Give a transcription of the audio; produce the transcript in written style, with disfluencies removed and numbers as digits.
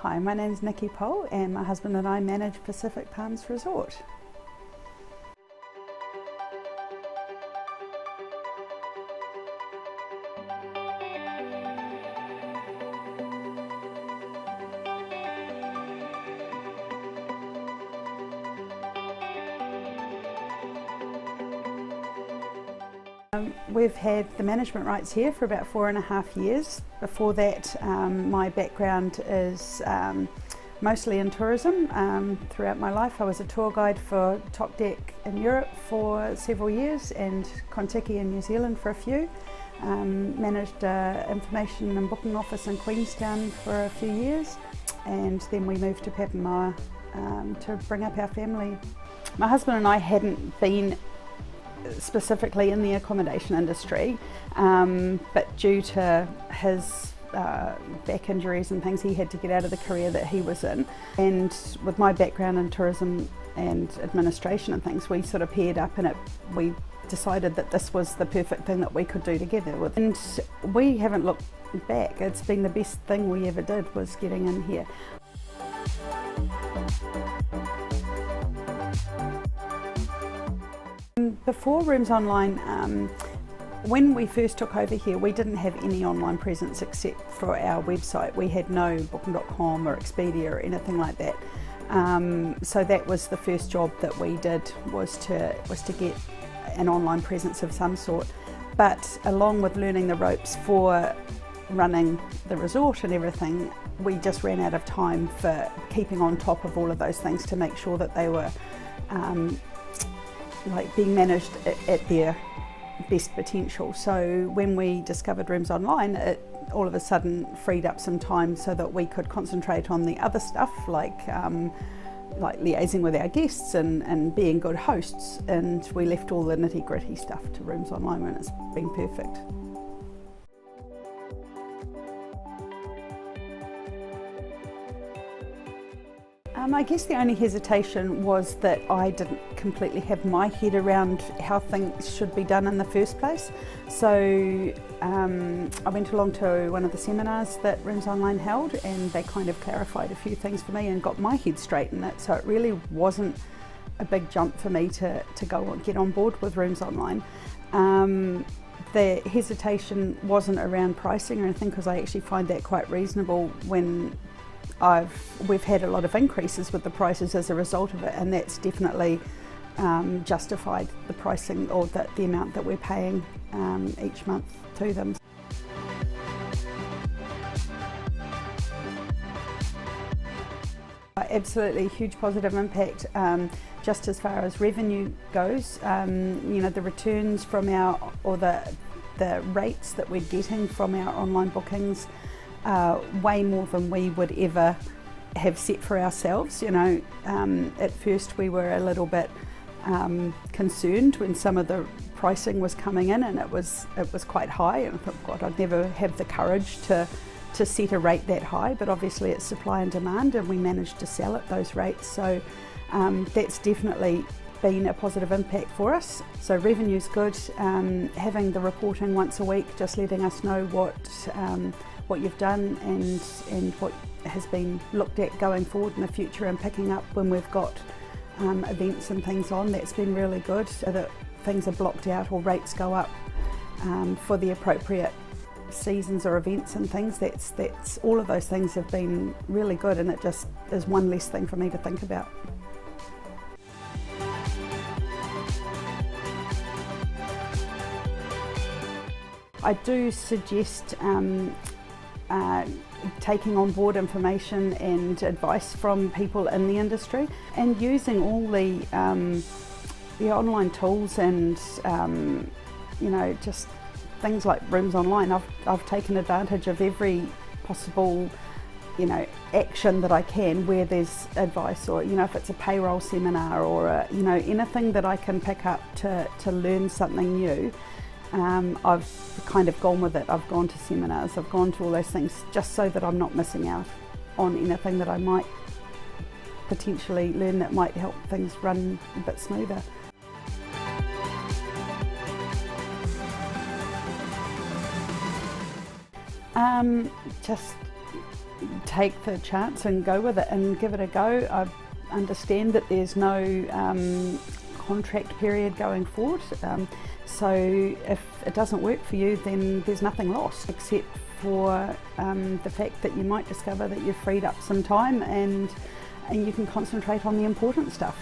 Hi, my name is Nikki Pol and my husband and I manage Pacific Palms Resort. We've had the management rights here for about 4.5 years. Before that, my background is mostly in tourism. Throughout my life I was a tour guide for Top Deck in Europe for several years and Kontiki in New Zealand for a few. Managed information and booking office in Queenstown for a few years, and then we moved to Papamoa to bring up our family. My husband and I hadn't been specifically in the accommodation industry, but due to his back injuries and things, he had to get out of the career that he was in, and with my background in tourism and administration and things, we sort of paired up, and we decided that this was the perfect thing that we could do together with, and we haven't looked back. It's been the best thing we ever did, was getting in here. Before Rooms Online, when we first took over here, we didn't have any online presence except for our website. We had no booking.com or Expedia or anything like that. So that was the first job that we did, was to get an online presence of some sort. But along with learning the ropes for running the resort and everything, we just ran out of time for keeping on top of all of those things to make sure that they were being managed at their best potential. So when we discovered Rooms Online, it all of a sudden freed up some time so that we could concentrate on the other stuff, like liaising with our guests and being good hosts, and we left all the nitty-gritty stuff to Rooms Online, and it's been perfect. I guess the only hesitation was that I didn't completely have my head around how things should be done in the first place. So I went along to one of the seminars that Rooms Online held, and they kind of clarified a few things for me and got my head straight in it. So it really wasn't a big jump for me to go and get on board with Rooms Online. The hesitation wasn't around pricing or anything, because I actually find that quite reasonable when we've had a lot of increases with the prices as a result of it, and that's definitely justified the pricing, or the amount that we're paying each month to them. Absolutely huge positive impact, just as far as revenue goes. The returns from the rates that we're getting from our online bookings, way more than we would ever have set for ourselves. At first we were a little bit concerned when some of the pricing was coming in, and it was quite high, and I thought, God, I'd never have the courage to set a rate that high, but obviously it's supply and demand, and we managed to sell at those rates. So that's definitely been a positive impact for us. So revenue's good, having the reporting once a week, just letting us know what you've done and what has been looked at going forward in the future, and picking up when we've got events and things on. That's been really good, so that things are blocked out or rates go up for the appropriate seasons or events and things. That's all of those things have been really good, and it just is one less thing for me to think about. I do suggest taking on board information and advice from people in the industry, and using all the online tools and just things like Rooms Online. I've taken advantage of every possible action that I can, where there's advice, or if it's a payroll seminar, or anything that I can pick up to learn something new. I've kind of gone with it. I've gone to seminars, I've gone to all those things, just so that I'm not missing out on anything that I might potentially learn that might help things run a bit smoother. Just take the chance and go with it and give it a go. I understand that there's no contract period going forward, so if it doesn't work for you, then there's nothing lost, except for the fact that you might discover that you've freed up some time and you can concentrate on the important stuff.